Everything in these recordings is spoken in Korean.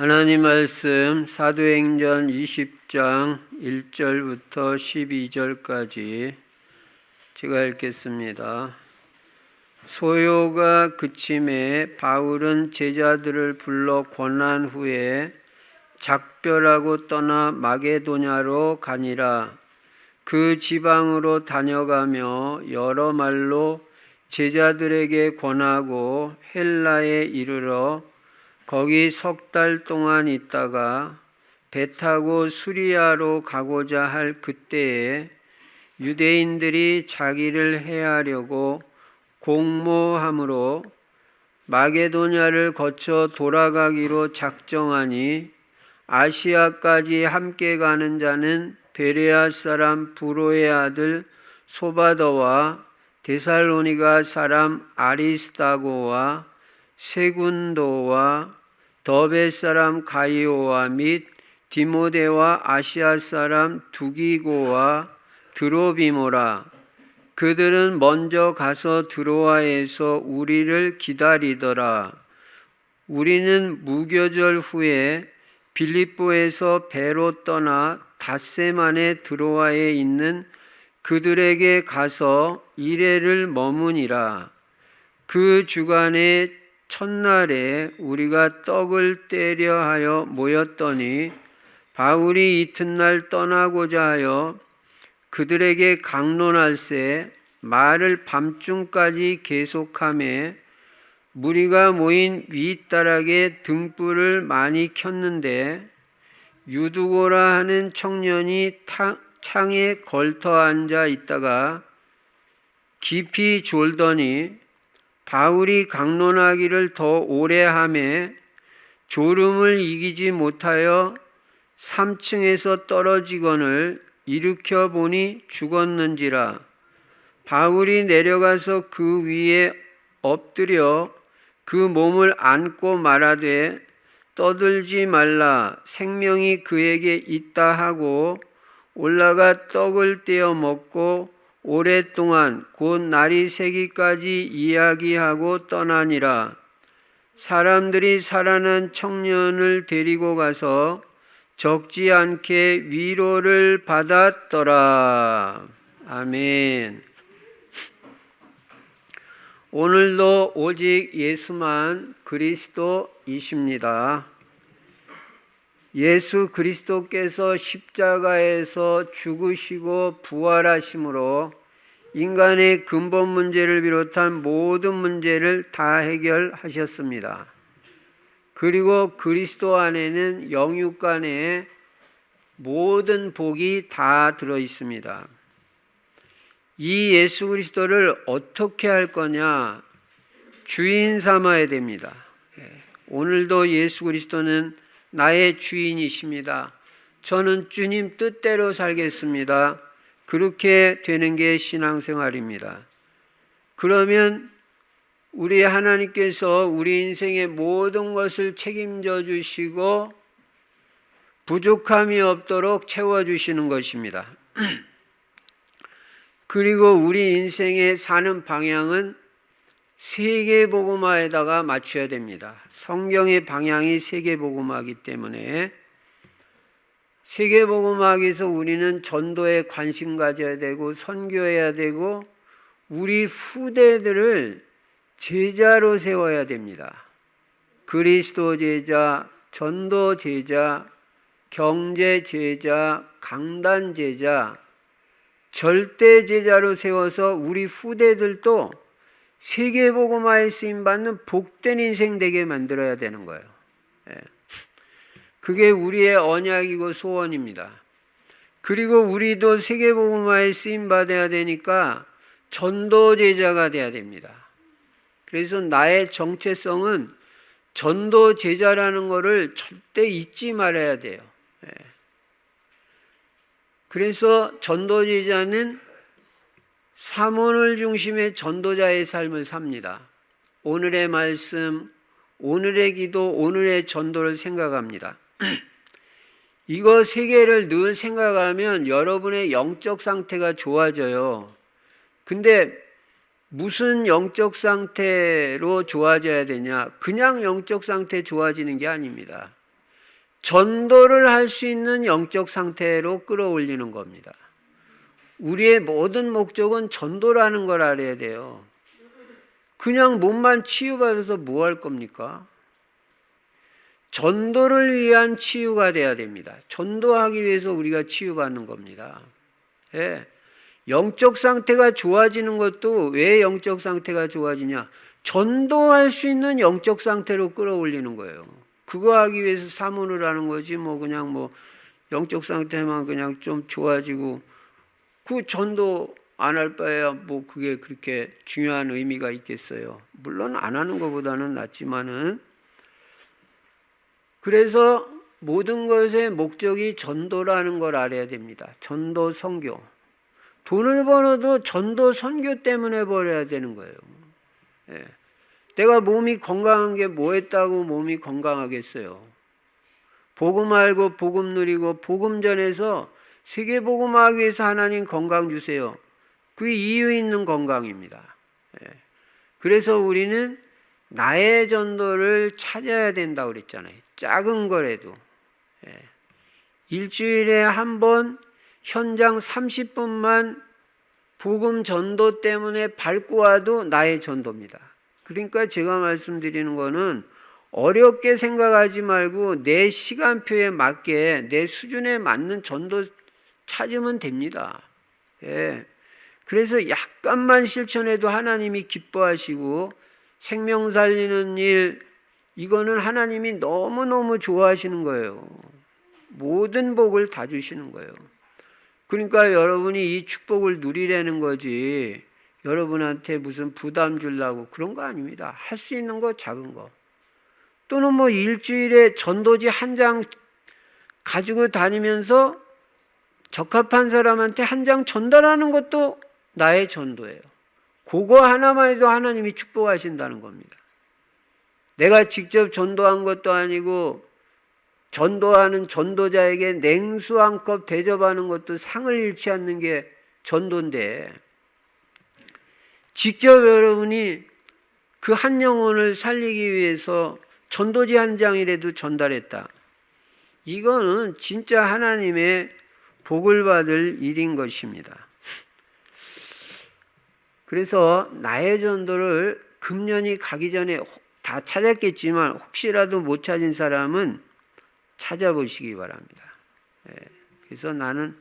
하나님 말씀 사도행전 20장 1절부터 12절까지 제가 읽겠습니다. 소요가 그침에 바울은 제자들을 불러 권한 후에 작별하고 떠나 마게도냐로 가니라. 그 지방으로 다녀가며 여러 말로 제자들에게 권하고 헬라에 이르러 거기 3달 동안 있다가 배 타고 수리아로 가고자 할 그때에 유대인들이 자기를 해하려고 공모함으로 마게도냐를 거쳐 돌아가기로 작정하니 아시아까지 함께 가는 자는 베레아 사람 브로의 아들 소바더와 데살로니가 사람 아리스다고와 세군도와 더베 사람 가이오와 및 디모데와 아시아 사람 두기고와 드로비모라. 그들은 먼저 가서 드로아에서 우리를 기다리더라. 우리는 무교절 후에 빌립보에서 배로 떠나 닷새 만에 드로아에 있는 그들에게 가서 이레를 머무니라. 그 주간에 첫날에 우리가 떡을 떼려 하여 모였더니 바울이 이튿날 떠나고자 하여 그들에게 강론할새 말을 밤중까지 계속하며 무리가 모인 윗다락에 등불을 많이 켰는데 유두고라 하는 청년이 창에 걸터 앉아 있다가 깊이 졸더니 바울이 강론하기를 더 오래 하매 졸음을 이기지 못하여 3층에서 떨어지거늘 일으켜 보니 죽었는지라. 바울이 내려가서 그 위에 엎드려 그 몸을 안고 말하되 떠들지 말라, 생명이 그에게 있다 하고 올라가 떡을 떼어 먹고 오랫동안 곧 날이 새기까지 이야기하고 떠나니라. 사람들이 살아난 청년을 데리고 가서 적지 않게 위로를 받았더라. 아멘. 오늘도 오직 예수만 그리스도이십니다. 예수 그리스도께서 십자가에서 죽으시고 부활하심으로 인간의 근본 문제를 비롯한 모든 문제를 다 해결하셨습니다. 그리고 그리스도 안에는 영육간의 모든 복이 다 들어 있습니다. 이 예수 그리스도를 어떻게 할 거냐? 주인 삼아야 됩니다. 오늘도 예수 그리스도는 나의 주인이십니다. 저는 주님 뜻대로 살겠습니다. 그렇게 되는 게 신앙생활입니다. 그러면 우리 하나님께서 우리 인생의 모든 것을 책임져 주시고 부족함이 없도록 채워주시는 것입니다. 그리고 우리 인생의 사는 방향은 세계복음화에다가 맞춰야 됩니다. 성경의 방향이 세계복음화이기 때문에 세계복음화에서 우리는 전도에 관심 가져야 되고 선교해야 되고 우리 후대들을 제자로 세워야 됩니다. 그리스도 제자, 전도 제자, 경제 제자, 강단 제자, 절대 제자로 세워서 우리 후대들도 세계복음화에 쓰임받는 복된 인생 되게 만들어야 되는 거예요. 그게 우리의 언약이고 소원입니다. 그리고 우리도 세계복음화에 쓰임받아야 되니까 전도 제자가 돼야 됩니다. 그래서 나의 정체성은 전도 제자라는 것을 절대 잊지 말아야 돼요. 그래서 전도 제자는 사모를 중심의 전도자의 삶을 삽니다. 오늘의 말씀, 오늘의 기도, 오늘의 전도를 생각합니다. 이거 세 개를 늘 생각하면 여러분의 영적 상태가 좋아져요. 근데 무슨 영적 상태로 좋아져야 되냐? 그냥 영적 상태 좋아지는 게 아닙니다. 전도를 할 수 있는 영적 상태로 끌어올리는 겁니다. 우리의 모든 목적은 전도라는 걸 알아야 돼요. 그냥 몸만 치유받아서 뭐 할 겁니까? 전도를 위한 치유가 돼야 됩니다. 전도하기 위해서 우리가 치유받는 겁니다. 예. 영적 상태가 좋아지는 것도 왜 영적 상태가 좋아지냐? 전도할 수 있는 영적 상태로 끌어올리는 거예요. 그거 하기 위해서 사문을 하는 거지 그냥 영적 상태만 그냥 좀 좋아지고 그 전도 안 할 바에야 그게 그렇게 중요한 의미가 있겠어요. 물론 안 하는 것보다는 낫지만은. 그래서 모든 것의 목적이 전도라는 걸 알아야 됩니다. 전도 선교. 돈을 벌어도 전도 선교 때문에 벌어야 되는 거예요. 예. 내가 몸이 건강한 게 뭐 했다고 몸이 건강하겠어요. 복음 알고 복음 누리고 복음 전해서 세계 복음하기 위해서 하나님 건강 주세요. 그 이유 있는 건강입니다. 예. 그래서 우리는 나의 전도를 찾아야 된다고 그랬잖아요. 작은 거라도. 예. 일주일에 한 번 현장 30분만 복음 전도 때문에 밟고 와도 나의 전도입니다. 그러니까 제가 말씀드리는 거는 어렵게 생각하지 말고 내 시간표에 맞게 내 수준에 맞는 전도 찾으면 됩니다. 예. 그래서 약간만 실천해도 하나님이 기뻐하시고 생명 살리는 일, 이거는 하나님이 너무너무 좋아하시는 거예요. 모든 복을 다 주시는 거예요. 그러니까 여러분이 이 축복을 누리려는 거지 여러분한테 무슨 부담 주려고 그런 거 아닙니다. 할 수 있는 거 작은 거. 또는 일주일에 전도지 한 장 가지고 다니면서 적합한 사람한테 한 장 전달하는 것도 나의 전도예요. 그거 하나만 해도 하나님이 축복하신다는 겁니다. 내가 직접 전도한 것도 아니고 전도하는 전도자에게 냉수 한 컵 대접하는 것도 상을 잃지 않는 게 전도인데 직접 여러분이 그 한 영혼을 살리기 위해서 전도지 한 장이라도 전달했다. 이거는 진짜 하나님의 복을 받을 일인 것입니다. 그래서 나의 전도를 금년이 가기 전에 다 찾았겠지만 혹시라도 못 찾은 사람은 찾아보시기 바랍니다. 그래서 나는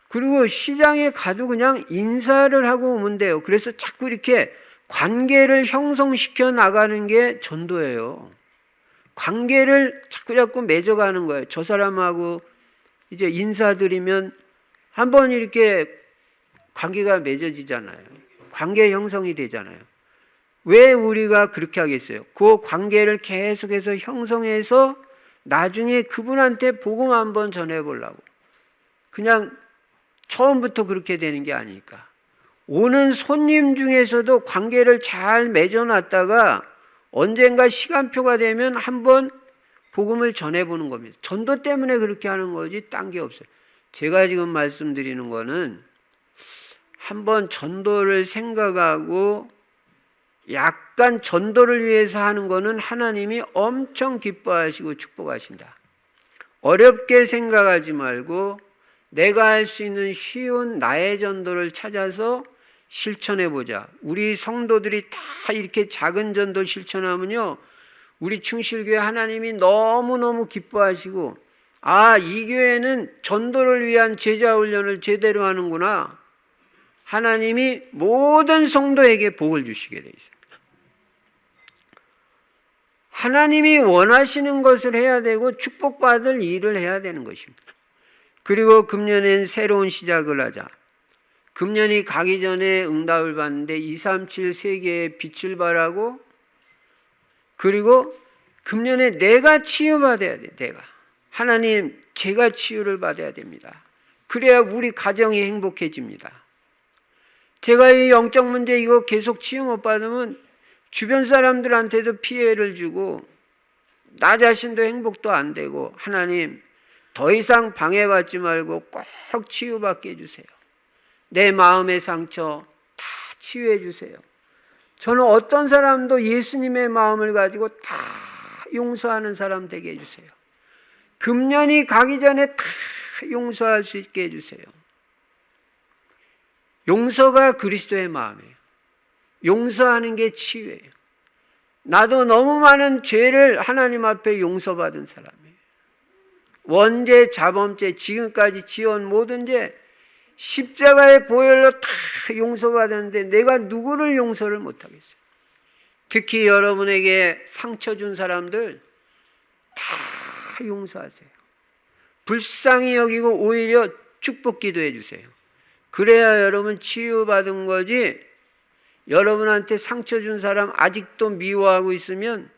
그리고 시장에 가도 그냥 인사를 하고 오면 돼요. 그래서 자꾸 이렇게 관계를 형성시켜 나가는 게 전도예요. 관계를 자꾸 맺어가는 거예요. 저 사람하고 이제 인사드리면 한번 이렇게 관계가 맺어지잖아요. 관계 형성이 되잖아요. 왜 우리가 그렇게 하겠어요? 그 관계를 계속해서 형성해서 나중에 그분한테 복음 한번 전해보려고. 그냥 처음부터 그렇게 되는 게 아니니까. 오는 손님 중에서도 관계를 잘 맺어놨다가 언젠가 시간표가 되면 한번 복음을 전해보는 겁니다. 전도 때문에 그렇게 하는 거지 딴 게 없어요. 제가 지금 말씀드리는 거는 한번 전도를 생각하고 약간 전도를 위해서 하는 거는 하나님이 엄청 기뻐하시고 축복하신다. 어렵게 생각하지 말고 내가 할 수 있는 쉬운 나의 전도를 찾아서 실천해보자. 우리 성도들이 다 이렇게 작은 전도 실천하면요, 우리 충실교회 하나님이 너무너무 기뻐하시고 이 교회는 전도를 위한 제자훈련을 제대로 하는구나. 하나님이 모든 성도에게 복을 주시게 되어 있습니다. 하나님이 원하시는 것을 해야 되고 축복받을 일을 해야 되는 것입니다. 그리고 금년엔 새로운 시작을 하자. 금년이 가기 전에 응답을 받는데 237 세계에 빛을 발하고 그리고 금년에 내가 치유받아야 돼. 내가. 하나님 제가 치유를 받아야 됩니다. 그래야 우리 가정이 행복해집니다. 제가 이 영적 문제 이거 계속 치유 못 받으면 주변 사람들한테도 피해를 주고 나 자신도 행복도 안 되고 하나님 더 이상 방해받지 말고 꼭 치유받게 해주세요. 내 마음의 상처 다 치유해 주세요. 저는 어떤 사람도 예수님의 마음을 가지고 다 용서하는 사람 되게 해주세요. 금년이 가기 전에 다 용서할 수 있게 해주세요. 용서가 그리스도의 마음이에요. 용서하는 게 치유예요. 나도 너무 많은 죄를 하나님 앞에 용서받은 사람이에요. 원죄, 자범죄, 지금까지 지은 모든 죄 십자가의 보혈로 다 용서받았는데 내가 누구를 용서를 못하겠어요? 특히 여러분에게 상처 준 사람들 다 용서하세요. 불쌍히 여기고 오히려 축복 기도해 주세요. 그래야 여러분 치유받은 거지, 여러분한테 상처 준 사람 아직도 미워하고 있으면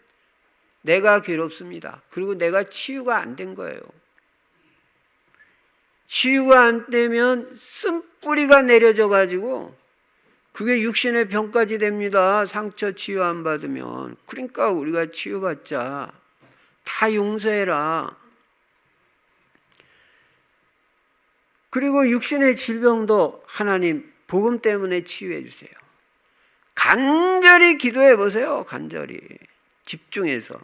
내가 괴롭습니다. 그리고 내가 치유가 안 된 거예요. 치유가 안 되면 쓴뿌리가 내려져 가지고 그게 육신의 병까지 됩니다. 상처 치유 안 받으면. 그러니까 우리가 치유받자. 다 용서해라. 그리고 육신의 질병도 하나님 복음 때문에 치유해 주세요. 간절히 기도해 보세요. 간절히 집중해서.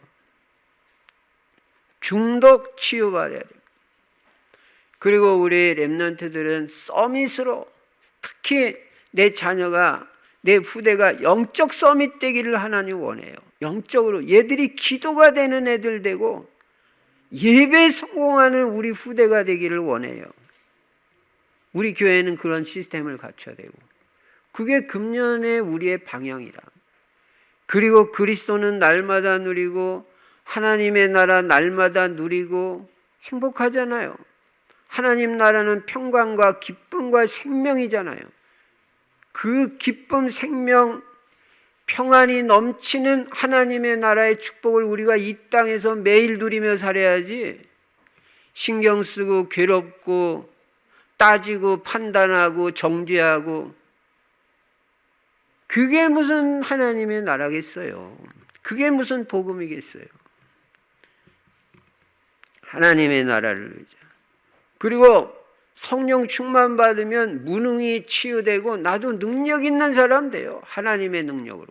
중독 치유받아야 돼요. 그리고 우리 렘넌트들은 서밋으로, 특히 내 자녀가, 내 후대가 영적 서밋 되기를 하나님 원해요. 영적으로 얘들이 기도가 되는 애들 되고 예배 성공하는 우리 후대가 되기를 원해요. 우리 교회는 그런 시스템을 갖춰야 되고, 그게 금년의 우리의 방향이라. 그리고 그리스도는 날마다 누리고 하나님의 나라 날마다 누리고 행복하잖아요. 하나님 나라는 평강과 기쁨과 생명이잖아요. 그 기쁨, 생명, 평안이 넘치는 하나님의 나라의 축복을 우리가 이 땅에서 매일 누리며 살아야지, 신경 쓰고 괴롭고 따지고 판단하고 정죄하고, 그게 무슨 하나님의 나라겠어요? 그게 무슨 복음이겠어요? 하나님의 나라를 누리자. 그리고 성령 충만 받으면 무능이 치유되고 나도 능력 있는 사람 돼요. 하나님의 능력으로.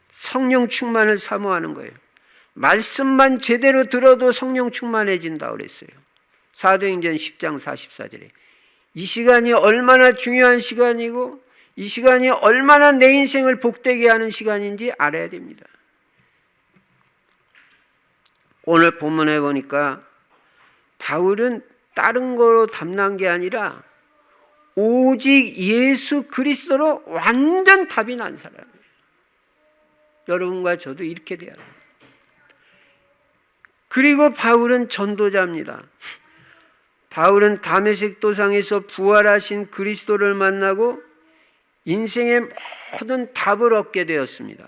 성령 충만을 사모하는 거예요. 말씀만 제대로 들어도 성령 충만해진다 그랬어요. 사도행전 10장 44절에. 이 시간이 얼마나 중요한 시간이고 이 시간이 얼마나 내 인생을 복되게 하는 시간인지 알아야 됩니다. 오늘 본문에 보니까 바울은 다른 거로 담난 게 아니라 오직 예수 그리스도로 완전 답이 난 사람이에요. 여러분과 저도 이렇게 돼야 돼요. 그리고 바울은 전도자입니다. 바울은 다메섹 도상에서 부활하신 그리스도를 만나고 인생의 모든 답을 얻게 되었습니다.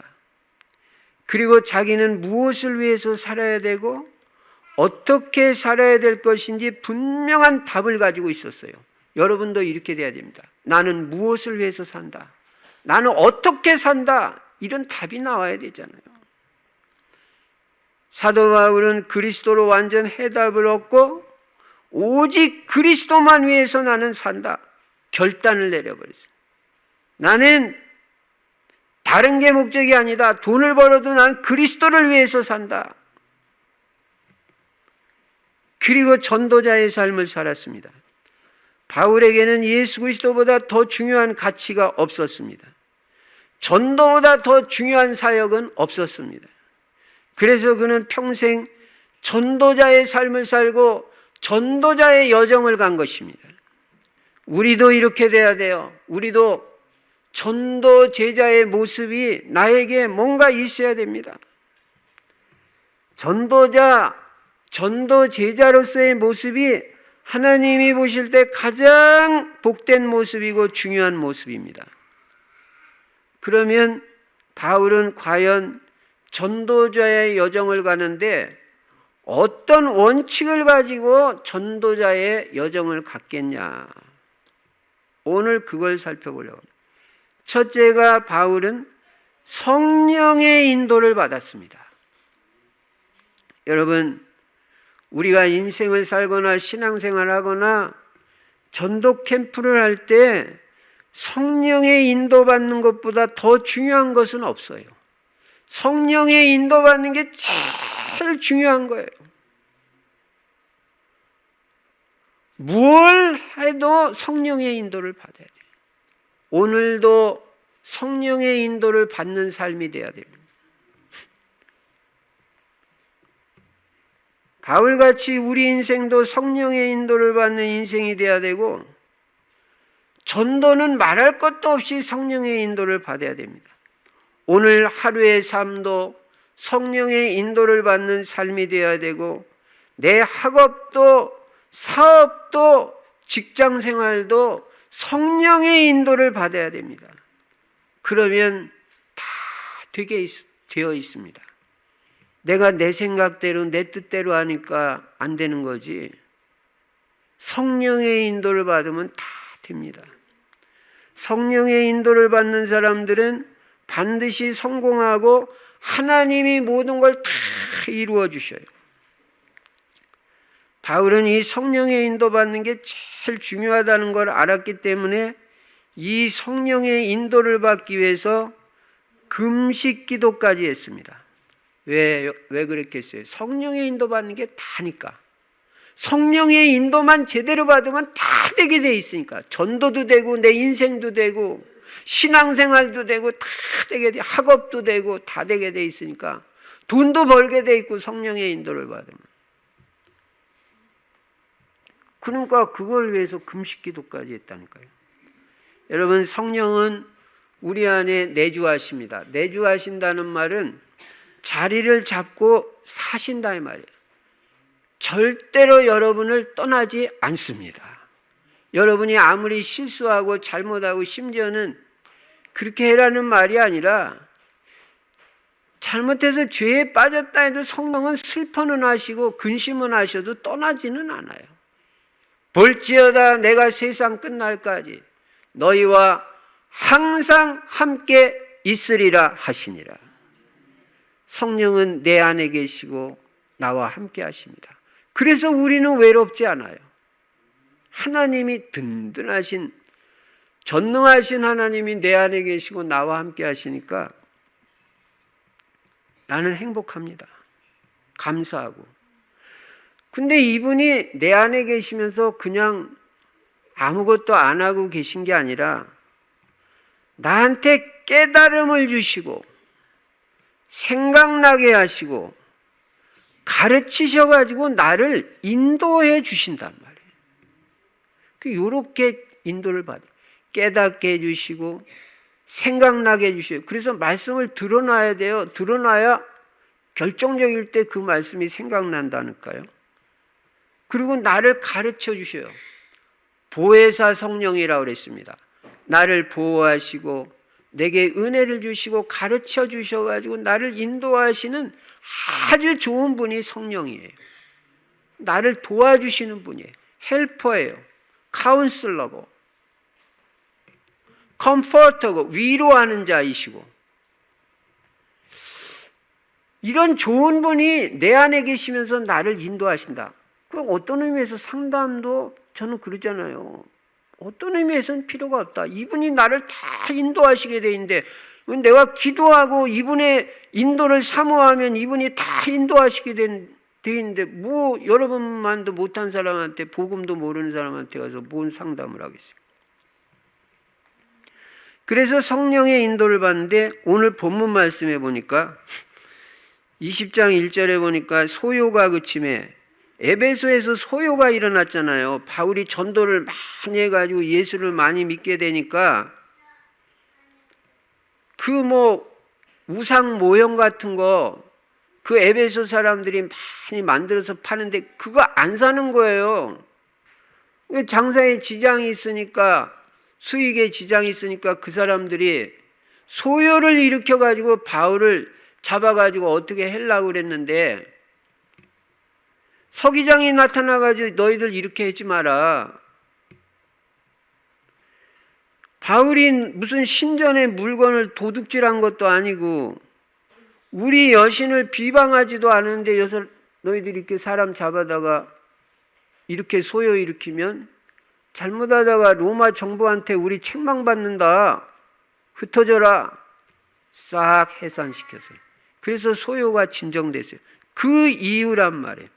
그리고 자기는 무엇을 위해서 살아야 되고 어떻게 살아야 될 것인지 분명한 답을 가지고 있었어요. 여러분도 이렇게 돼야 됩니다. 나는 무엇을 위해서 산다. 나는 어떻게 산다. 이런 답이 나와야 되잖아요. 사도 바울은 그리스도로 완전 해답을 얻고 오직 그리스도만 위해서 나는 산다. 결단을 내려버렸어요. 나는 다른 게 목적이 아니다. 돈을 벌어도 난 그리스도를 위해서 산다. 그리고 전도자의 삶을 살았습니다. 바울에게는 예수 그리스도보다 더 중요한 가치가 없었습니다. 전도보다 더 중요한 사역은 없었습니다. 그래서 그는 평생 전도자의 삶을 살고 전도자의 여정을 간 것입니다. 우리도 이렇게 돼야 돼요. 우리도 전도 제자의 모습이 나에게 뭔가 있어야 됩니다. 전도 제자로서의 모습이 하나님이 보실 때 가장 복된 모습이고 중요한 모습입니다. 그러면 바울은 과연 전도자의 여정을 가는데 어떤 원칙을 가지고 전도자의 여정을 갔겠냐? 오늘 그걸 살펴보려고 합니다. 첫째가 바울은 성령의 인도를 받았습니다. 여러분, 우리가 인생을 살거나 신앙생활을 하거나 전도 캠프를 할 때 성령의 인도받는 것보다 더 중요한 것은 없어요. 성령의 인도받는 게 제일 중요한 거예요. 뭘 해도 성령의 인도를 받아야 돼요. 오늘도 성령의 인도를 받는 삶이 돼야 됩니다. 바울같이 우리 인생도 성령의 인도를 받는 인생이 돼야 되고, 전도는 말할 것도 없이 성령의 인도를 받아야 됩니다. 오늘 하루의 삶도 성령의 인도를 받는 삶이 되어야 되고, 내 학업도 사업도 직장 생활도 성령의 인도를 받아야 됩니다. 그러면 다 되어 있습니다. 내가 내 생각대로 내 뜻대로 하니까 안 되는 거지, 성령의 인도를 받으면 다 됩니다. 성령의 인도를 받는 사람들은 반드시 성공하고 하나님이 모든 걸 다 이루어 주셔요. 바울은 이 성령의 인도 받는 게 제일 중요하다는 걸 알았기 때문에 이 성령의 인도를 받기 위해서 금식 기도까지 했습니다. 왜 그랬겠어요? 성령의 인도 받는 게 다니까. 성령의 인도만 제대로 받으면 다 되게 돼 있으니까. 전도도 되고 내 인생도 되고 신앙생활도 되고 다 되게 돼. 학업도 되고 다 되게 돼 있으니까. 돈도 벌게 돼 있고 성령의 인도를 받으면. 그러니까 그걸 위해서 금식 기도까지 했다니까요. 여러분, 성령은 우리 안에 내주하십니다. 내주하신다는 말은 자리를 잡고 사신다 이 말이에요. 절대로 여러분을 떠나지 않습니다. 여러분이 아무리 실수하고 잘못하고 심지어는 그렇게 해라는 말이 아니라, 잘못해서 죄에 빠졌다 해도 성령은 슬퍼는 하시고 근심은 하셔도 떠나지는 않아요. 볼지어다 내가 세상 끝날까지 너희와 항상 함께 있으리라 하시니라. 성령은 내 안에 계시고 나와 함께 하십니다. 그래서 우리는 외롭지 않아요. 하나님이 든든하신, 전능하신 하나님이 내 안에 계시고 나와 함께 하시니까 나는 행복합니다. 감사하고. 근데 이분이 내 안에 계시면서 그냥 아무것도 안 하고 계신 게 아니라 나한테 깨달음을 주시고 생각나게 하시고 가르치셔가지고 나를 인도해 주신단 말이에요. 이렇게 인도를 받아요. 깨닫게 해주시고 생각나게 해주셔요. 그래서 말씀을 드러놔야 돼요. 드러놔야 결정적일 때 그 말씀이 생각난다니까요. 그리고 나를 가르쳐 주셔요. 보혜사 성령이라고 그랬습니다. 나를 보호하시고 내게 은혜를 주시고 가르쳐 주셔가지고 나를 인도하시는 아주 좋은 분이 성령이에요. 나를 도와주시는 분이에요. 헬퍼예요. 카운슬러고 컴포터고 위로하는 자이시고, 이런 좋은 분이 내 안에 계시면서 나를 인도하신다. 그럼 어떤 의미에서 상담도 저는 그러잖아요. 어떤 의미에서는 필요가 없다. 이분이 나를 다 인도하시게 돼 있는데, 내가 기도하고 이분의 인도를 사모하면 이분이 다 인도하시게 돼 있는데, 뭐 여러분만도 못한 사람한테, 복음도 모르는 사람한테 가서 뭔 상담을 하겠어요. 그래서 성령의 인도를 받는데, 오늘 본문 말씀에 보니까 20장 1절에 보니까 소요가 그침에, 에베소에서 소요가 일어났잖아요. 바울이 전도를 많이 해가지고 예수를 많이 믿게 되니까 그 우상 모형 같은 거 그 에베소 사람들이 많이 만들어서 파는데 그거 안 사는 거예요. 장사에 지장이 있으니까, 수익에 지장이 있으니까 그 사람들이 소요를 일으켜가지고 바울을 잡아가지고 어떻게 하려고 그랬는데, 서기장이 나타나가지고 너희들 이렇게 하지 마라. 바울이 무슨 신전의 물건을 도둑질한 것도 아니고 우리 여신을 비방하지도 않은데 너희들이 이렇게 사람 잡아다가 이렇게 소요 일으키면 잘못하다가 로마 정부한테 우리 책망받는다. 흩어져라. 싹 해산시켰어요. 그래서 소요가 진정됐어요. 그 이유란 말이에요.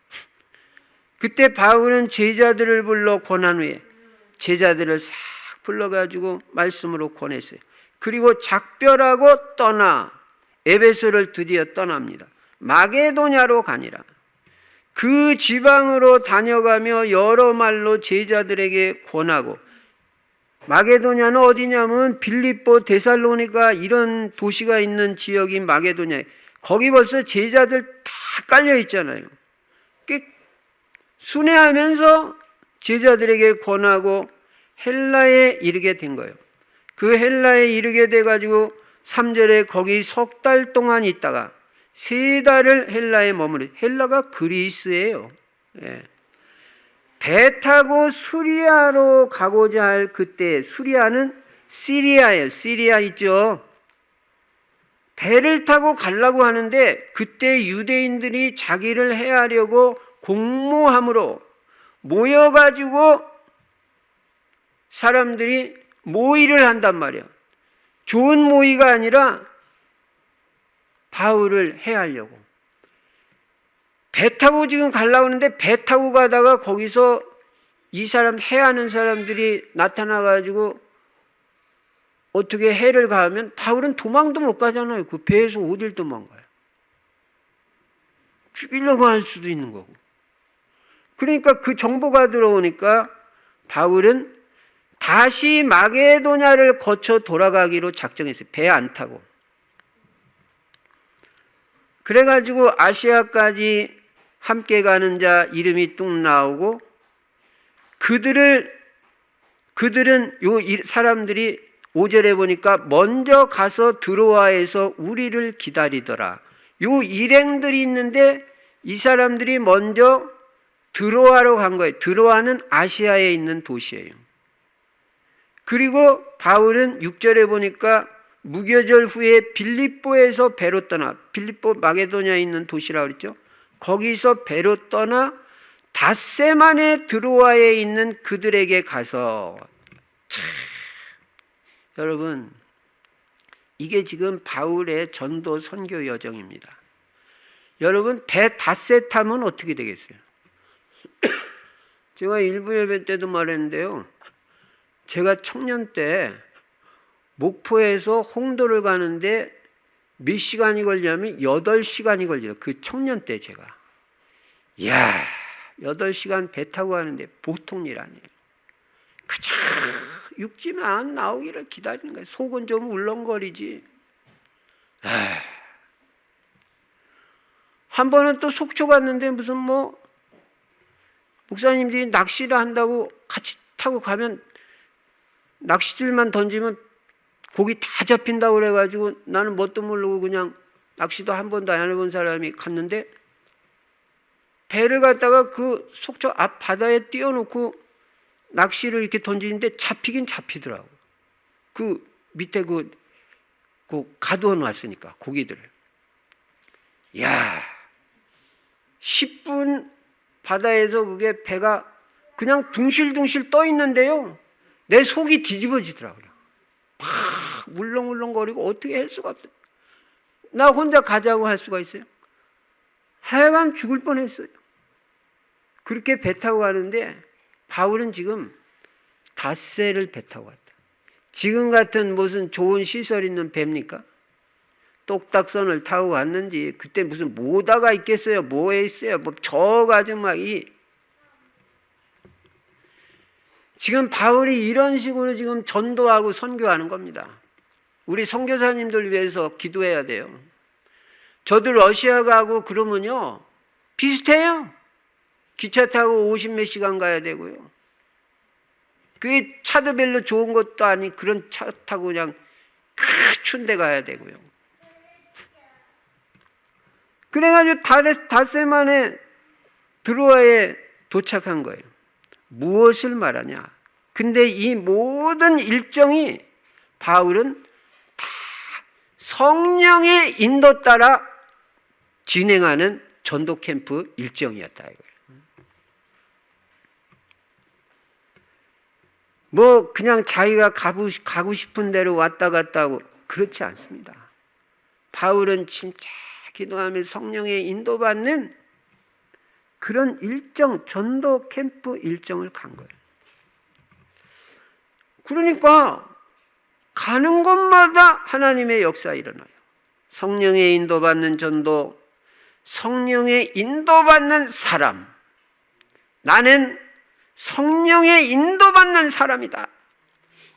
그때 바울은 제자들을 불러 권한 후에 제자들을 싹 불러가지고 말씀으로 권했어요. 그리고 작별하고 떠나 에베소를 드디어 떠납니다. 마게도냐로 가니라. 그 지방으로 다녀가며 여러 말로 제자들에게 권하고, 마게도냐는 어디냐면 빌립보, 데살로니가 이런 도시가 있는 지역인 마게도냐. 거기 벌써 제자들 다 깔려 있잖아요. 순회하면서 제자들에게 권하고 헬라에 이르게 된 거예요. 그 헬라에 이르게 돼가지고 3절에 거기 석 달 동안 있다가 3달을 헬라에 머무르. 헬라가 그리스예요. 예. 배 타고 수리아로 가고자 할 그때, 수리아는 시리아예요. 시리아 있죠. 배를 타고 가려고 하는데 그때 유대인들이 자기를 해하려고 공모함으로 모여가지고 사람들이 모의를 한단 말이야. 좋은 모의가 아니라 바울을 해하려고. 배 타고 지금 가려고 하는데 배 타고 가다가 거기서 이 사람 해하는 사람들이 나타나가지고 어떻게 해를 가하면 바울은 도망도 못 가잖아요. 그 배에서 어딜 도망가요? 죽이려고 할 수도 있는 거고. 그러니까 그 정보가 들어오니까 바울은 다시 마게도냐를 거쳐 돌아가기로 작정했어요. 배 안 타고. 그래가지고 아시아까지 함께 가는 자 이름이 뚝 나오고, 그들은 요 사람들이 5절에 보니까 먼저 가서 드로아에서 우리를 기다리더라. 요 일행들이 있는데 이 사람들이 먼저 드로아로 간 거예요. 드로아는 아시아에 있는 도시예요. 그리고 바울은 6절에 보니까 무교절 후에 빌립보에서 배로 떠나, 빌립보 마게도냐에 있는 도시라고 그랬죠. 거기서 배로 떠나 닷새만에 드로아에 있는 그들에게 가서, 여러분, 이게 지금 바울의 전도 선교 여정입니다. 여러분, 배 닷새 타면 어떻게 되겠어요? 제가 일부 예배 때도 말했는데요. 제가 청년 때 목포에서 홍도를 가는데 몇 시간이 걸리냐면 8시간이 걸려요. 그 청년 때 제가. 이야, 8시간 배 타고 가는데 보통 일 아니에요. 그저 육지만 나오기를 기다리는 거예요. 속은 좀 울렁거리지. 한 번은 또 속초 갔는데 무슨 목사님들이 낚시를 한다고 같이 타고 가면 낚시줄만 던지면 고기 다 잡힌다고 그래가지고 나는 뭣도 모르고 그냥 낚시도 한 번도 안 해본 사람이 갔는데, 배를 갖다가 그 속초 앞 바다에 띄워놓고 낚시를 이렇게 던지는데 잡히긴 잡히더라고. 그 밑에 그 가두어 놨으니까 고기들을. 야, 10분 바다에서 그게 배가 그냥 둥실둥실 떠 있는데요. 내 속이 뒤집어지더라고요. 막 울렁울렁거리고 어떻게 할 수가 없어요. 나 혼자 가자고 할 수가 있어요? 하여간 죽을 뻔했어요. 그렇게 배 타고 가는데 바울은 지금 닷새를 배 타고 갔다. 지금 같은 무슨 좋은 시설 있는 배입니까? 똑딱선을 타고 갔는지, 그때 무슨 모다가 있겠어요? 뭐에 있어요? 저가지고 지금 바울이 이런 식으로 지금 전도하고 선교하는 겁니다. 우리 선교사님들 위해서 기도해야 돼요. 저도 러시아 가고 그러면요, 비슷해요. 기차 타고 50몇 시간 가야 되고요. 그게 차도 별로 좋은 것도 아닌 그런 차 타고 그냥 추운 데 가야 되고요. 그래가지고 닷새 만에 드로아에 도착한 거예요. 무엇을 말하냐? 근데 이 모든 일정이 바울은 다 성령의 인도 따라 진행하는 전도 캠프 일정이었다 이거예요. 그냥 자기가 가고 싶은 대로 왔다 갔다 하고 그렇지 않습니다. 바울은 진짜 기도하며 성령의 인도받는 그런 일정, 전도 캠프 일정을 간 거예요. 그러니까 가는 곳마다 하나님의 역사 일어나요. 성령의 인도받는 전도, 성령의 인도받는 사람. 나는 성령의 인도받는 사람이다.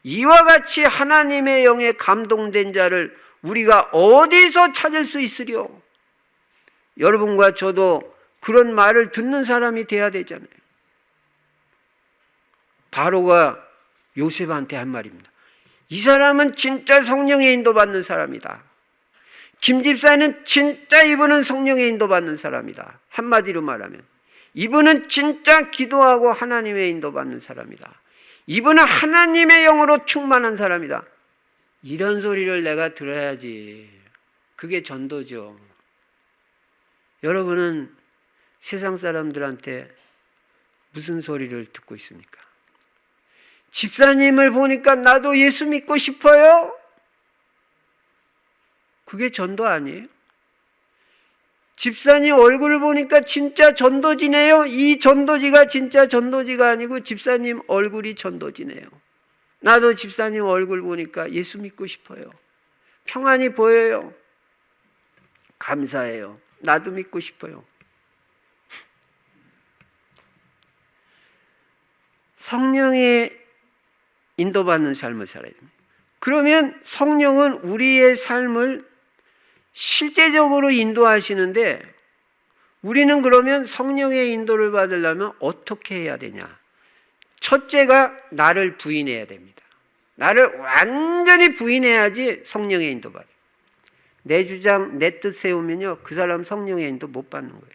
이와 같이 하나님의 영에 감동된 자를 우리가 어디서 찾을 수 있으리요? 여러분과 저도 그런 말을 듣는 사람이 돼야 되잖아요. 바로가 요셉한테 한 말입니다. 이 사람은 진짜 성령의 인도받는 사람이다. 김 집사는 진짜 이분은 성령의 인도받는 사람이다. 한마디로 말하면 이분은 진짜 기도하고 하나님의 인도받는 사람이다. 이분은 하나님의 영으로 충만한 사람이다. 이런 소리를 내가 들어야지. 그게 전도죠. 여러분은 세상 사람들한테 무슨 소리를 듣고 있습니까? 집사님을 보니까 나도 예수 믿고 싶어요? 그게 전도 아니에요? 집사님 얼굴을 보니까 진짜 전도지네요? 이 전도지가 진짜 전도지가 아니고 집사님 얼굴이 전도지네요. 나도 집사님 얼굴 보니까 예수 믿고 싶어요. 평안이 보여요. 감사해요. 나도 믿고 싶어요. 성령의 인도받는 삶을 살아야 됩니다. 그러면 성령은 우리의 삶을 실제적으로 인도하시는데 우리는 그러면 성령의 인도를 받으려면 어떻게 해야 되냐? 첫째가 나를 부인해야 됩니다. 나를 완전히 부인해야지 성령의 인도 받아요. 내 주장, 내 뜻 세우면요, 그 사람 성령의 인도 못 받는 거예요.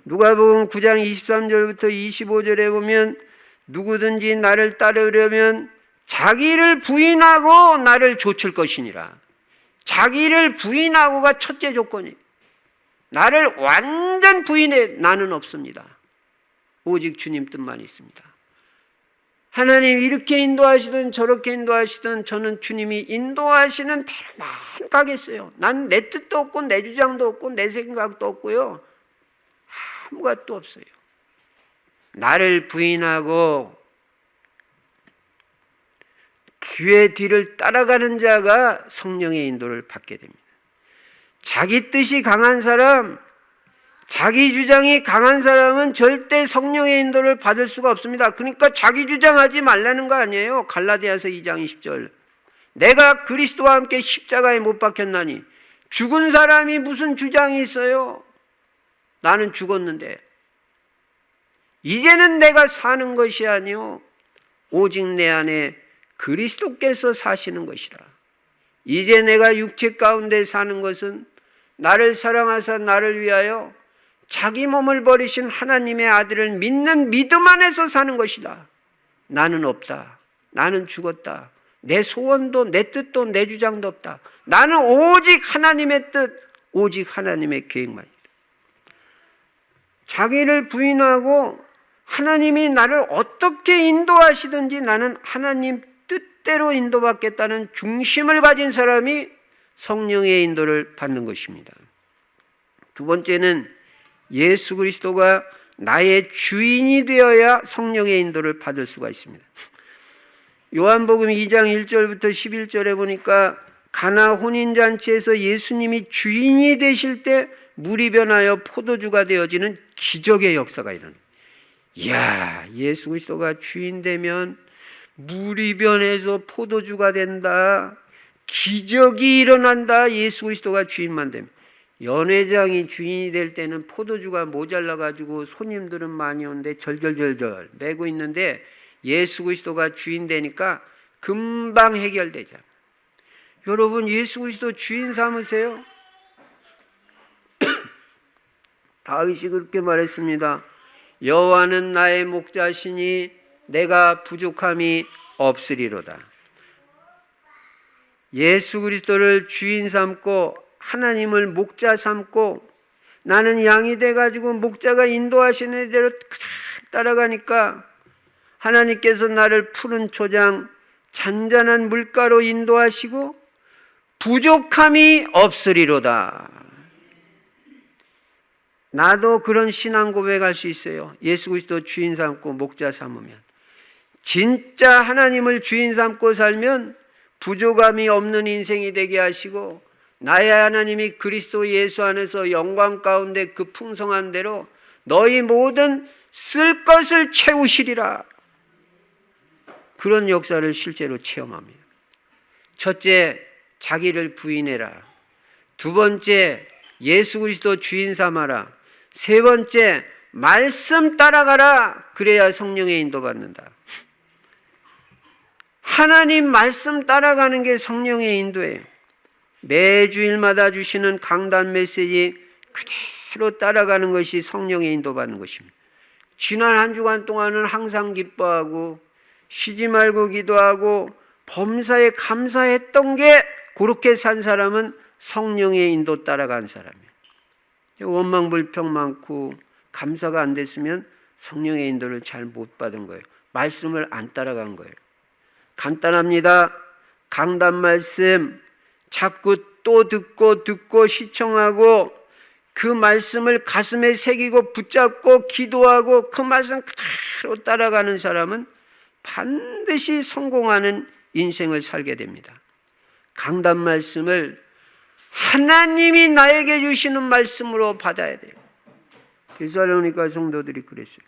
누가복음 9장 23절부터 25절에 보면 누구든지 나를 따르려면 자기를 부인하고 나를 좇을 것이니라. 자기를 부인하고가 첫째 조건이에요. 나를 완전 부인해 나는 없습니다. 오직 주님 뜻만 있습니다. 하나님 이렇게 인도하시든 저렇게 인도하시든 저는 주님이 인도하시는 대로만 가겠어요. 난 내 뜻도 없고 내 주장도 없고 내 생각도 없고요. 아무것도 없어요. 나를 부인하고 주의 뒤를 따라가는 자가 성령의 인도를 받게 됩니다. 자기 뜻이 강한 사람, 자기 주장이 강한 사람은 절대 성령의 인도를 받을 수가 없습니다. 그러니까 자기 주장하지 말라는 거 아니에요. 갈라디아서 2장 20절. 내가 그리스도와 함께 십자가에 못 박혔나니 죽은 사람이 무슨 주장이 있어요? 나는 죽었는데 이제는 내가 사는 것이 아니요 오직 내 안에 그리스도께서 사시는 것이라. 이제 내가 육체 가운데 사는 것은 나를 사랑하사 나를 위하여 자기 몸을 버리신 하나님의 아들을 믿는 믿음 안에서 사는 것이다. 나는 없다. 나는 죽었다. 내 소원도 내 뜻도 내 주장도 없다. 나는 오직 하나님의 뜻, 오직 하나님의 계획만 있다. 자기를 부인하고 하나님이 나를 어떻게 인도하시든지 나는 하나님 뜻대로 인도받겠다는 중심을 가진 사람이 성령의 인도를 받는 것입니다. 두 번째는 예수 그리스도가 나의 주인이 되어야 성령의 인도를 받을 수가 있습니다. 요한복음 2장 1절부터 11절에 보니까 가나 혼인잔치에서 예수님이 주인이 되실 때 물이 변하여 포도주가 되어지는 기적의 역사가 일어납니다. 이야, 예수 그리스도가 주인 되면 물이 변해서 포도주가 된다. 기적이 일어난다. 예수 그리스도가 주인만 되면. 연회장이 주인이 될 때는 포도주가 모자라가지고 손님들은 많이 오는데 절절절절 매고 있는데 예수 그리스도가 주인 되니까 금방 해결되잖아요. 여러분 예수 그리스도 주인 삼으세요? 다윗이 그렇게 말했습니다. 여호와는 나의 목자시니 내가 부족함이 없으리로다. 예수 그리스도를 주인 삼고 하나님을 목자 삼고 나는 양이 돼가지고 목자가 인도하시는 대로 따라가니까 하나님께서 나를 푸른 초장 잔잔한 물가로 인도하시고 부족함이 없으리로다. 나도 그런 신앙 고백할 수 있어요. 예수 그리스도 주인 삼고 목자 삼으면. 진짜 하나님을 주인 삼고 살면 부족함이 없는 인생이 되게 하시고, 나의 하나님이 그리스도 예수 안에서 영광 가운데 그 풍성한 대로 너희 모든 쓸 것을 채우시리라. 그런 역사를 실제로 체험합니다. 첫째, 자기를 부인해라. 두 번째, 예수 그리스도 주인 삼아라. 세 번째, 말씀 따라가라. 그래야 성령의 인도받는다. 하나님 말씀 따라가는 게 성령의 인도예요. 매주일마다 주시는 강단 메시지 그대로 따라가는 것이 성령의 인도받는 것입니다. 지난 한 주간 동안은 항상 기뻐하고 쉬지 말고 기도하고 범사에 감사했던 게, 그렇게 산 사람은 성령의 인도 따라간 사람이에요. 원망불평 많고 감사가 안 됐으면 성령의 인도를 잘 못 받은 거예요. 말씀을 안 따라간 거예요. 간단합니다. 강단 말씀 자꾸 또 듣고 시청하고 그 말씀을 가슴에 새기고 붙잡고 기도하고 그 말씀 그대로 따라가는 사람은 반드시 성공하는 인생을 살게 됩니다. 강단 말씀을 하나님이 나에게 주시는 말씀으로 받아야 돼요. 데살로니가 성도들이 그랬어요.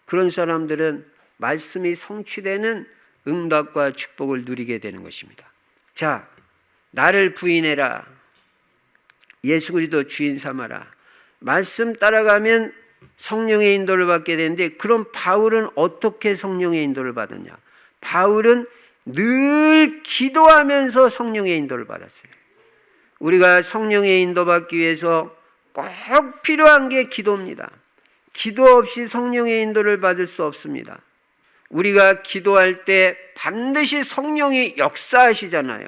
그런 사람들은 말씀이 성취되는 응답과 축복을 누리게 되는 것입니다. 자, 나를 부인해라. 예수 그리스도 주인 삼아라. 말씀 따라가면 성령의 인도를 받게 되는데, 그럼 바울은 어떻게 성령의 인도를 받았냐? 바울은 늘 기도하면서 성령의 인도를 받았어요. 우리가 성령의 인도받기 위해서 꼭 필요한 게 기도입니다. 기도 없이 성령의 인도를 받을 수 없습니다. 우리가 기도할 때 반드시 성령이 역사하시잖아요.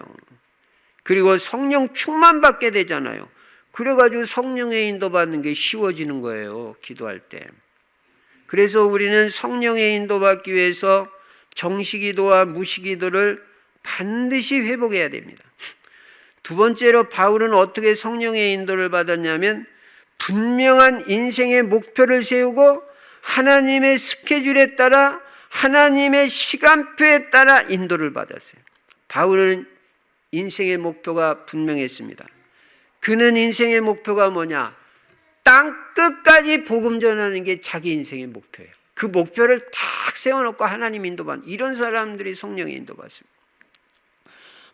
그리고 성령 충만 받게 되잖아요. 그래가지고 성령의 인도받는 게 쉬워지는 거예요, 기도할 때. 그래서 우리는 성령의 인도받기 위해서 정시기도와 무시기도를 반드시 회복해야 됩니다. 두 번째로 바울은 어떻게 성령의 인도를 받았냐면, 분명한 인생의 목표를 세우고 하나님의 스케줄에 따라, 하나님의 시간표에 따라 인도를 받았어요. 바울은 인생의 목표가 분명했습니다. 그는 인생의 목표가 뭐냐? 땅 끝까지 복음 전하는 게 자기 인생의 목표예요. 그 목표를 딱 세워놓고 하나님 인도받는, 이런 사람들이 성령의 인도받습니다.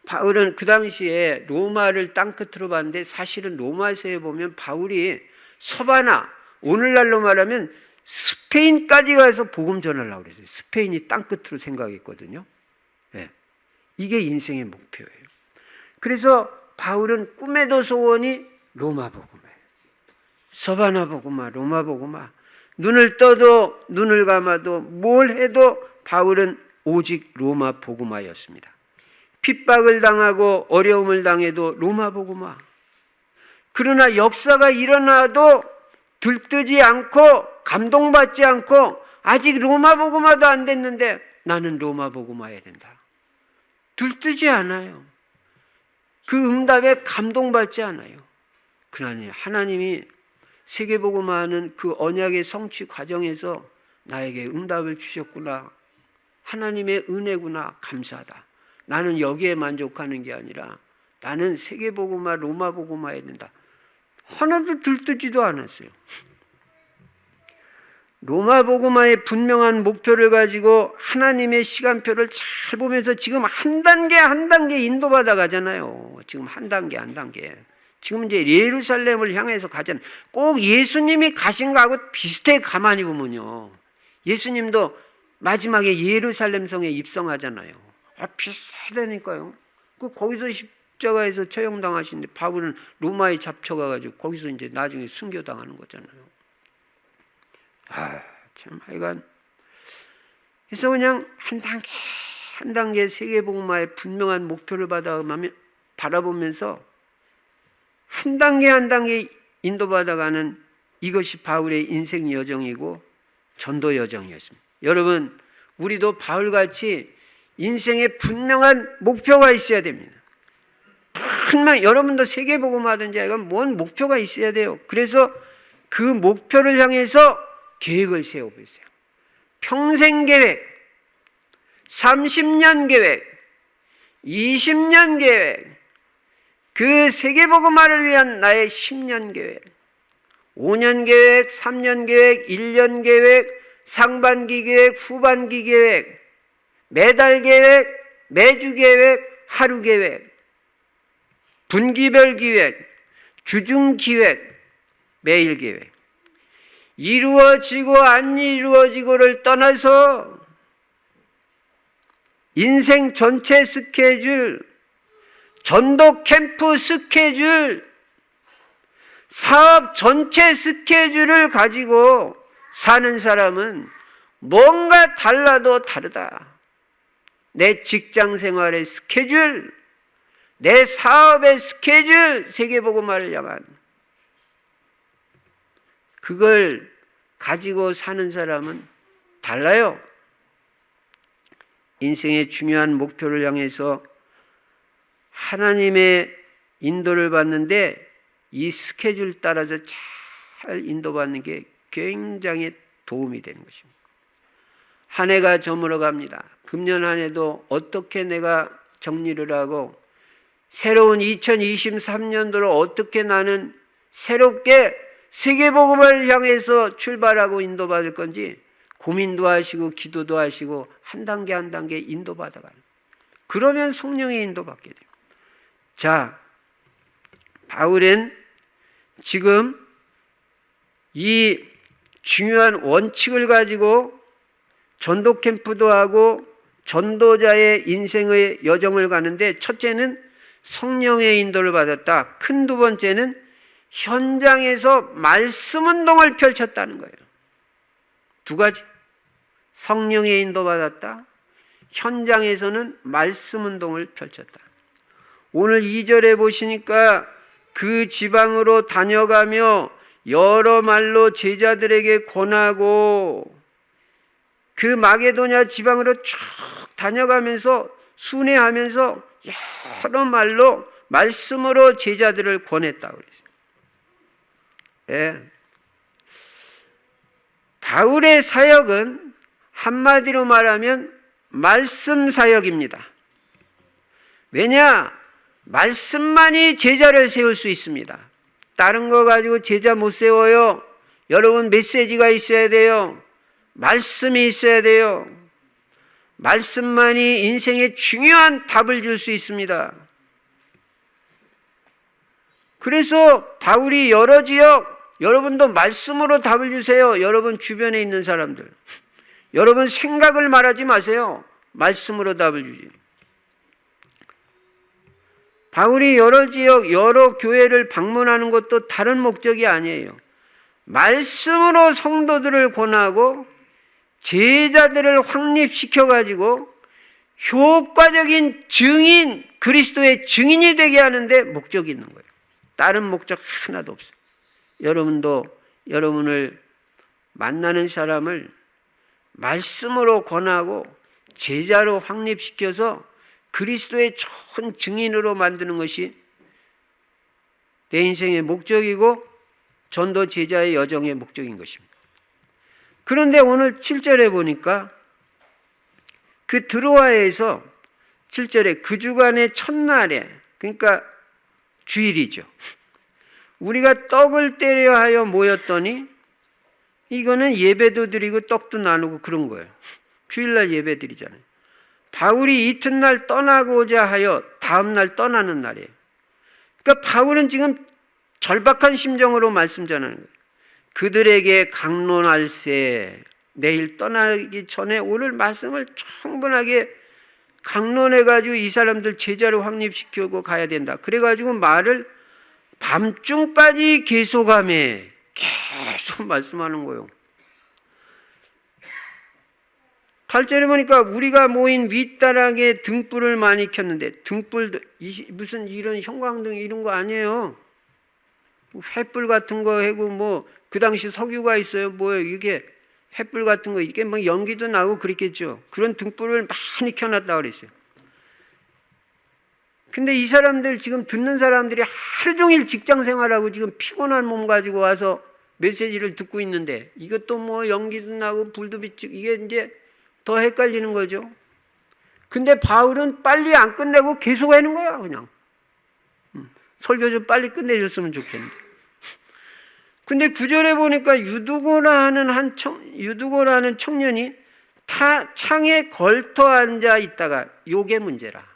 바울은 그 당시에 로마를 땅끝으로 봤는데, 사실은 로마서에 보면 바울이 서바나, 오늘날로 말하면 스페인까지 가서 복음 전하려고 그랬어요. 스페인이 땅끝으로 생각했거든요. 네. 이게 인생의 목표예요. 그래서 바울은 꿈에도 소원이 로마 복음이에요. 서바나 복음아, 로마 복음아. 눈을 떠도 눈을 감아도 뭘 해도 바울은 오직 로마 복음화였습니다. 핍박을 당하고 어려움을 당해도 로마 복음화. 그러나 역사가 일어나도 들뜨지 않고 감동받지 않고, 아직 로마 복음화도 안 됐는데 나는 로마 복음화해야 된다. 들뜨지 않아요. 그 응답에 감동받지 않아요. 그러니 하나님이 세계복음화하는 그 언약의 성취 과정에서 나에게 응답을 주셨구나, 하나님의 은혜구나, 감사하다. 나는 여기에 만족하는 게 아니라 나는 세계복음화, 로마복음화 해야 된다. 하나도 들뜨지도 않았어요. 로마복음화의 분명한 목표를 가지고 하나님의 시간표를 잘 보면서 지금 한 단계 한 단계 인도받아 가잖아요. 지금 한 단계 한 단계. 지금 이제 예루살렘을 향해서 가잖아요. 꼭 예수님이 가신 거하고 비슷해. 가만히 보면요. 예수님도 마지막에 예루살렘 성에 입성하잖아요. 비슷하다니까요. 거기서 십자가에서 처형당하시는데 바울은 로마에 잡혀가가지고 거기서 이제 나중에 순교당하는 거잖아요. 참 하여간. 그래서 그냥 한 단계 한 단계 세계복음화의 분명한 목표를 바라보면서 한 단계 한 단계 인도받아가는, 이것이 바울의 인생 여정이고 전도 여정이었습니다. 여러분, 우리도 바울같이 인생에 분명한 목표가 있어야 됩니다. 여러분도 세계복음화든지 뭔 목표가 있어야 돼요. 그래서 그 목표를 향해서 계획을 세워보세요. 평생 계획, 30년 계획, 20년 계획, 그 세계복음화를 위한 나의 10년 계획, 5년 계획, 3년 계획, 1년 계획, 상반기 계획, 후반기 계획, 매달 계획, 매주 계획, 하루 계획, 분기별 계획, 주중 계획, 매일 계획. 이루어지고 안 이루어지고를 떠나서 인생 전체 스케줄, 전도 캠프 스케줄, 사업 전체 스케줄을 가지고 사는 사람은 뭔가 달라도 다르다. 내 직장 생활의 스케줄, 내 사업의 스케줄, 세계복음화를 향한 그걸 가지고 사는 사람은 달라요. 인생의 중요한 목표를 향해서 하나님의 인도를 받는데 이 스케줄 따라서 잘 인도받는 게 굉장히 도움이 되는 것입니다. 한 해가 저물어 갑니다. 금년 한 해도 어떻게 내가 정리를 하고 새로운 2023년도로 어떻게 나는 새롭게 세계복음을 향해서 출발하고 인도받을 건지 고민도 하시고 기도도 하시고 한 단계 한 단계 인도받아가는, 그러면 성령의 인도받게 돼요. 자, 바울은 지금 이 중요한 원칙을 가지고 전도 캠프도 하고 전도자의 인생의 여정을 가는데, 첫째는 성령의 인도를 받았다. 큰 두 번째는 현장에서 말씀 운동을 펼쳤다는 거예요. 두 가지. 성령의 인도받았다. 현장에서는 말씀 운동을 펼쳤다. 오늘 2절에 보시니까 그 지방으로 다녀가며 여러 말로 제자들에게 권하고, 그 마게도냐 지방으로 쭉 다녀가면서 순회하면서 여러 말로 말씀으로 제자들을 권했다고 그랬어요. 예. 바울의 사역은 한마디로 말하면 말씀 사역입니다. 왜냐? 말씀만이 제자를 세울 수 있습니다. 다른 거 가지고 제자 못 세워요. 여러분, 메시지가 있어야 돼요. 말씀이 있어야 돼요. 말씀만이 인생에 중요한 답을 줄 수 있습니다. 그래서 바울이 여러 지역, 여러분도 말씀으로 답을 주세요. 여러분 주변에 있는 사람들, 여러분 생각을 말하지 마세요. 말씀으로 답을 주지. 바울이 여러 지역, 여러 교회를 방문하는 것도 다른 목적이 아니에요. 말씀으로 성도들을 권하고 제자들을 확립시켜가지고 효과적인 증인, 그리스도의 증인이 되게 하는데 목적이 있는 거예요. 다른 목적 하나도 없어요. 여러분도 여러분을 만나는 사람을 말씀으로 권하고 제자로 확립시켜서 그리스도의 좋은 증인으로 만드는 것이 내 인생의 목적이고 전도 제자의 여정의 목적인 것입니다. 그런데 오늘 7절에 보니까 그 드로아에서 7절에 그 주간의 첫날에, 그러니까 주일이죠. 우리가 떡을 떼려 하여 모였더니, 이거는 예배도 드리고 떡도 나누고 그런 거예요. 주일날 예배 드리잖아요. 바울이 이튿날 떠나고자 하여 다음날 떠나는 날이에요. 그러니까 바울은 지금 절박한 심정으로 말씀 전하는 거예요. 그들에게 강론할세, 내일 떠나기 전에 오늘 말씀을 충분하게 강론해가지고 이 사람들 제자로 확립시키고 가야 된다. 그래가지고 말을 밤중까지 계속하며 계속 말씀하는 거예요. 8절에 보니까 우리가 모인 윗다락에 등불을 많이 켰는데, 등불 무슨 이런 형광등 이런 거 아니에요. 횃불 같은 거 하고 뭐 그 당시 석유가 있어요. 뭐예요 이게, 횃불 같은 거, 이게 뭐 연기도 나고 그랬겠죠. 그런 등불을 많이 켜놨다 그랬어요. 근데 이 사람들, 지금 듣는 사람들이 하루 종일 직장 생활하고 지금 피곤한 몸 가지고 와서 메시지를 듣고 있는데 이것도 뭐 연기도 나고 불도 비치고 이게 이제 더 헷갈리는 거죠. 근데 바울은 빨리 안 끝내고 계속 하는 거야, 그냥. 설교 좀 빨리 끝내줬으면 좋겠는데. 근데 9절에 보니까 유두고라는 청년이 창에 걸터 앉아 있다가 요게 문제라.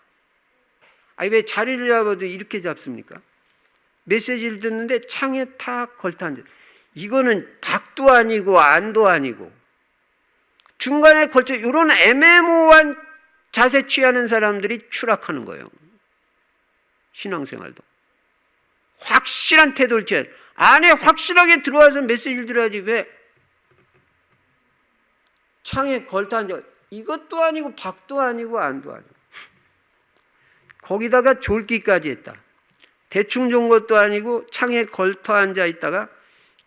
왜 자리를 잡아도 이렇게 잡습니까? 메시지를 듣는데 창에 탁 걸터 앉아. 이거는 박도 아니고 안도 아니고 중간에 걸쳐 이런 애매모호한 자세 취하는 사람들이 추락하는 거예요. 신앙생활도. 확실한 태도를 취해야 돼. 안에 확실하게 들어와서 메시지를 들어야지 왜 창에 걸터 앉아. 이것도 아니고 박도 아니고 안도 아니고. 거기다가 졸기까지 했다. 대충 좋은 것도 아니고 창에 걸터 앉아 있다가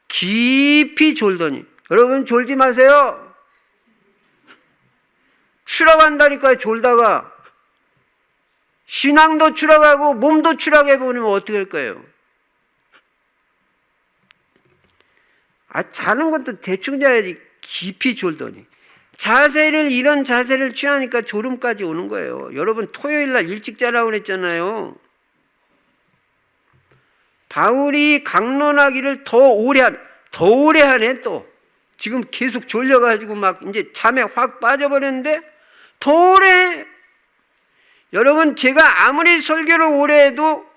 깊이 졸더니, 여러분 졸지 마세요. 추락한다니까요. 졸다가 신앙도 추락하고 몸도 추락해버리면 어떻게 할 거예요? 자는 것도 대충 자야지. 깊이 졸더니. 이런 자세를 취하니까 졸음까지 오는 거예요. 여러분 토요일 날 일찍 자라고 그랬잖아요. 바울이 강론하기를 더 오래 하네 또. 지금 계속 졸려가지고 막 이제 잠에 확 빠져버렸는데 더 오래 해. 여러분 제가 아무리 설교를 오래 해도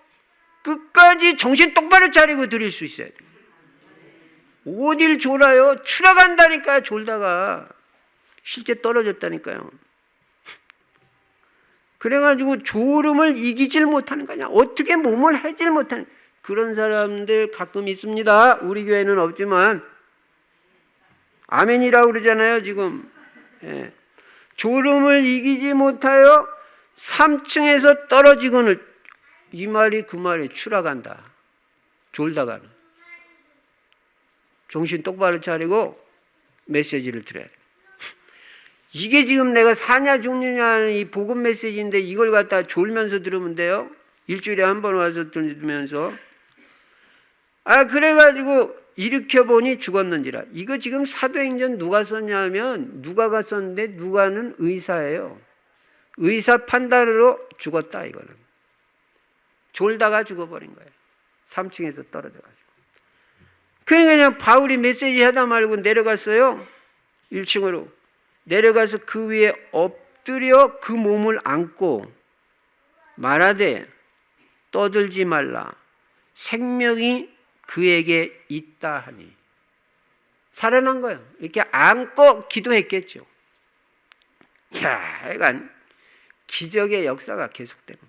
끝까지 정신 똑바로 차리고 들을 수 있어야 돼요. 어딜 졸아요? 추락한다니까요. 졸다가 실제 떨어졌다니까요. 그래가지고 졸음을 이기질 못하는 거냐. 어떻게 몸을 해질 못하는 그런 사람들 가끔 있습니다. 우리 교회는 없지만 아멘이라고 그러잖아요 지금. 예. 졸음을 이기지 못하여 3층에서 떨어지고는 이 말이 그 말에 추락한다. 졸다가는. 정신 똑바로 차리고 메시지를 들어야 돼. 이게 지금 내가 사냐 죽느냐 하는 이 복음 메시지인데 이걸 갖다 졸면서 들으면 돼요? 일주일에 한 번 와서 들으면서. 그래가지고 일으켜보니 죽었는지라. 이거 지금 사도행전 누가 썼냐면 누가가 썼는데 누가는 의사예요. 의사 판단으로 죽었다 이거는. 졸다가 죽어버린 거예요. 3층에서 떨어져가지고. 그러니까 그냥 바울이 메시지 하다 말고 내려갔어요. 1층으로. 내려가서 그 위에 엎드려 그 몸을 안고 말하되 떠들지 말라. 생명이 그에게 있다 하니. 살아난 거예요. 이렇게 안고 기도했겠죠. 약간 기적의 역사가 계속되고.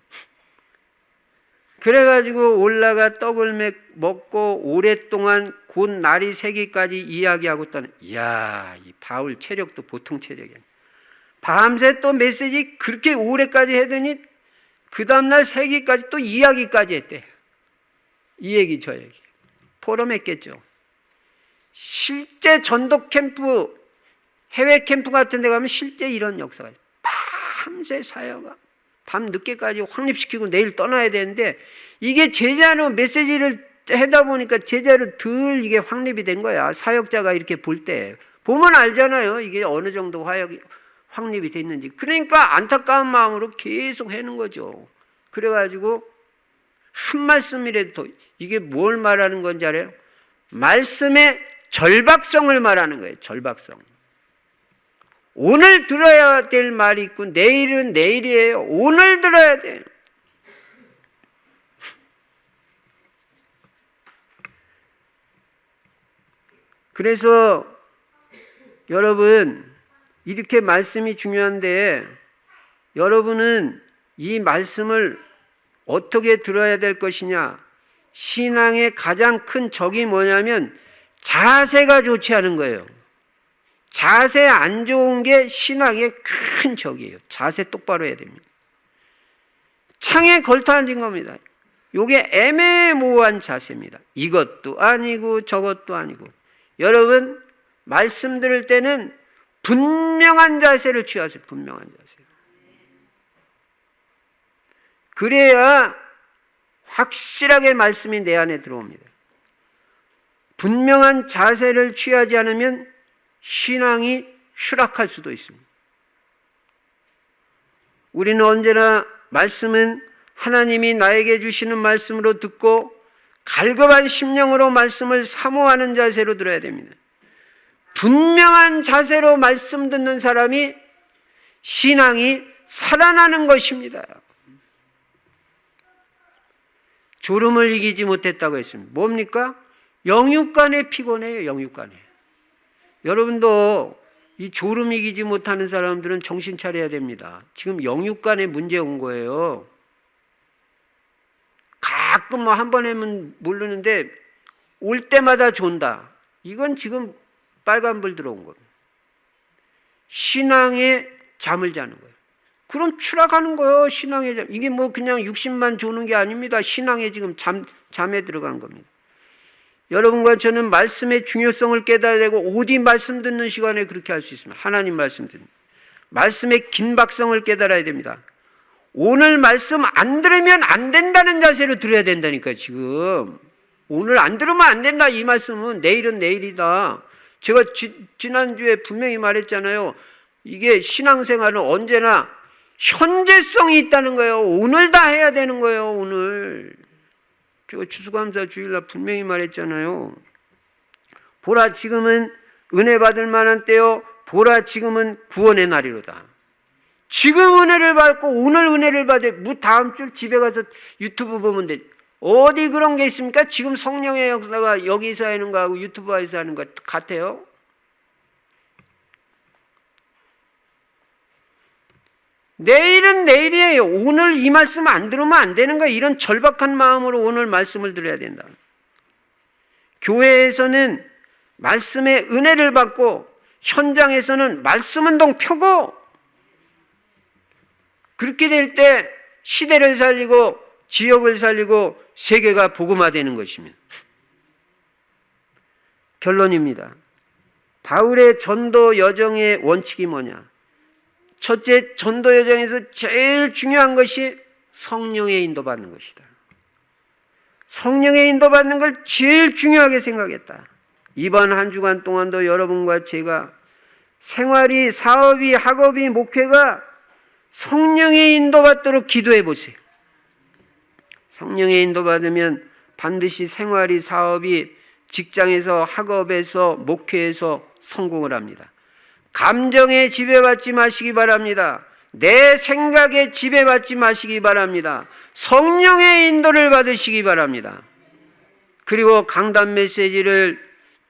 그래가지고 올라가 떡을 먹고 오랫동안 곧 날이 새기까지 이야기하고 있다는. 이야, 이 바울 체력도 보통 체력이 아니야. 밤새 또 메시지 그렇게 오래까지 하더니 그 다음날 새기까지 또 이야기까지 했대. 이 얘기 저 얘기. 포럼했겠죠. 실제 전도 캠프, 해외 캠프 같은 데 가면 실제 이런 역사가 있어요. 밤새 사역아. 밤 늦게까지 확립시키고 내일 떠나야 되는데 이게 제자로 메시지를 하다 보니까 제자로 덜 이게 확립이 된 거야. 사역자가 이렇게 볼 때. 보면 알잖아요. 이게 어느 정도 확립이 됐는지. 그러니까 안타까운 마음으로 계속 하는 거죠. 그래가지고 한 말씀이라도 더, 이게 뭘 말하는 건지 알아요? 말씀의 절박성을 말하는 거예요. 절박성. 오늘 들어야 될 말이 있고 내일은 내일이에요. 오늘 들어야 돼요. 그래서 여러분 이렇게 말씀이 중요한데 여러분은 이 말씀을 어떻게 들어야 될 것이냐. 신앙의 가장 큰 적이 뭐냐면 자세가 좋지 않은 거예요. 자세 안 좋은 게 신앙의 큰 적이에요. 자세 똑바로 해야 됩니다. 창에 걸터 앉은 겁니다. 이게 애매모호한 자세입니다. 이것도 아니고 저것도 아니고. 여러분 말씀 들을 때는 분명한 자세를 취하세요. 분명한 자세. 그래야 확실하게 말씀이 내 안에 들어옵니다. 분명한 자세를 취하지 않으면 신앙이 추락할 수도 있습니다. 우리는 언제나 말씀은 하나님이 나에게 주시는 말씀으로 듣고 갈급한 심령으로 말씀을 사모하는 자세로 들어야 됩니다. 분명한 자세로 말씀 듣는 사람이 신앙이 살아나는 것입니다. 졸음을 이기지 못했다고 했습니다. 뭡니까? 영육간에 피곤해요. 영육간에. 여러분도 이 졸음 이기지 못하는 사람들은 정신 차려야 됩니다. 지금 영육간에 문제 온 거예요. 가끔 뭐 한 번 하면 모르는데 올 때마다 존다. 이건 지금 빨간불 들어온 겁니다. 신앙에 잠을 자는 거예요. 그럼 추락하는 거예요. 신앙에 잠. 이게 뭐 그냥 육신만 조는 게 아닙니다. 신앙에 지금 잠에 들어간 겁니다. 여러분과 저는 말씀의 중요성을 깨달아야 되고 어디 말씀 듣는 시간에 그렇게 할 수 있습니다. 하나님 말씀 듣는 말씀의 긴박성을 깨달아야 됩니다. 오늘 말씀 안 들으면 안 된다는 자세로 들어야 된다니까요. 지금 오늘 안 들으면 안 된다 이 말씀은 내일은 내일이다. 제가 지난주에 분명히 말했잖아요. 이게 신앙생활은 언제나 현재성이 있다는 거예요. 오늘 다 해야 되는 거예요. 오늘 제가 추수감사 주일날 분명히 말했잖아요. 보라 지금은 은혜 받을 만한 때요. 보라 지금은 구원의 날이로다. 지금 은혜를 받고 오늘 은혜를 받을 다음 주 집에 가서 유튜브 보면 돼. 어디 그런 게 있습니까? 지금 성령의 역사가 여기서 하는 거하고 유튜브에서 하는 거 같아요? 내일은 내일이에요. 오늘 이 말씀 안 들으면 안 되는 거예요. 이런 절박한 마음으로 오늘 말씀을 들어야 된다. 교회에서는 말씀의 은혜를 받고 현장에서는 말씀 운동 펴고 그렇게 될 때 시대를 살리고 지역을 살리고 세계가 복음화되는 것입니다. 결론입니다. 바울의 전도 여정의 원칙이 뭐냐? 첫째, 전도 여정에서 제일 중요한 것이 성령의 인도받는 것이다. 성령의 인도받는 걸 제일 중요하게 생각했다. 이번 한 주간 동안도 여러분과 제가 생활이, 사업이, 학업이, 목회가 성령의 인도받도록 기도해 보세요. 성령의 인도받으면 반드시 생활이, 사업이, 직장에서, 학업에서, 목회에서 성공을 합니다. 감정에 지배받지 마시기 바랍니다. 내 생각에 지배받지 마시기 바랍니다. 성령의 인도를 받으시기 바랍니다. 그리고 강단 메시지를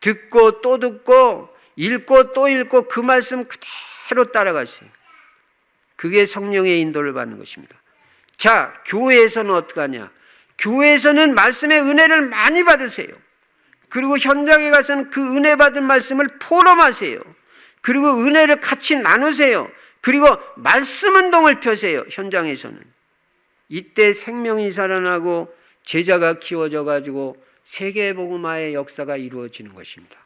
듣고 또 듣고 읽고 또 읽고 그 말씀 그대로 따라가세요. 그게 성령의 인도를 받는 것입니다. 자, 교회에서는 어떡하냐? 교회에서는 말씀의 은혜를 많이 받으세요. 그리고 현장에 가서는 그 은혜 받은 말씀을 포럼하세요. 그리고 은혜를 같이 나누세요. 그리고 말씀 운동을 펴세요. 현장에서는. 이때 생명이 살아나고 제자가 키워져 가지고 세계복음화의 역사가 이루어지는 것입니다.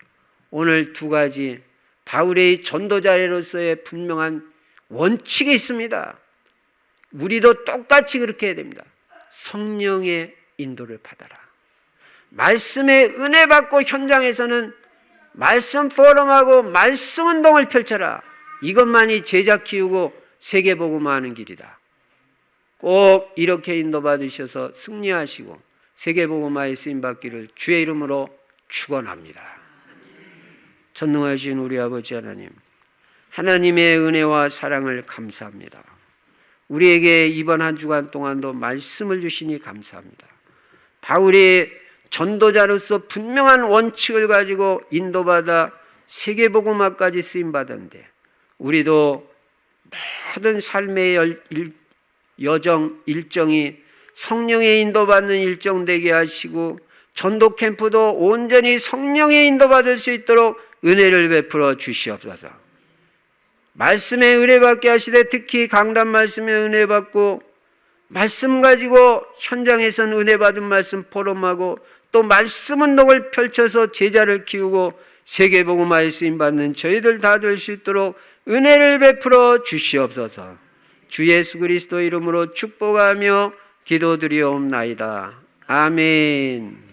오늘 두 가지 바울의 전도자로서의 분명한 원칙이 있습니다. 우리도 똑같이 그렇게 해야 됩니다. 성령의 인도를 받아라. 말씀의 은혜 받고 현장에서는 말씀 포럼하고 말씀 운동을 펼쳐라. 이것만이 제자 키우고 세계복음화하는 길이다. 꼭 이렇게 인도받으셔서 승리하시고 세계복음화에 쓰임받기를 주의 이름으로 축원합니다. 전능하신 우리 아버지 하나님, 하나님의 은혜와 사랑을 감사합니다. 우리에게 이번 한 주간 동안도 말씀을 주시니 감사합니다. 바울이 전도자로서 분명한 원칙을 가지고 인도받아 세계복음화까지 쓰임받았는데 우리도 모든 삶의 여정, 일정이 성령의 인도받는 일정 되게 하시고 전도 캠프도 온전히 성령의 인도받을 수 있도록 은혜를 베풀어 주시옵소서. 말씀에 은혜 받게 하시되 특히 강단 말씀에 은혜 받고 말씀 가지고 현장에서는 은혜 받은 말씀 포럼하고 또 말씀 운동을 펼쳐서 제자를 키우고 세계복음화에 쓰임받는 저희들 다 될 수 있도록 은혜를 베풀어 주시옵소서. 주 예수 그리스도 이름으로 축복하며 기도드리옵나이다. 아멘.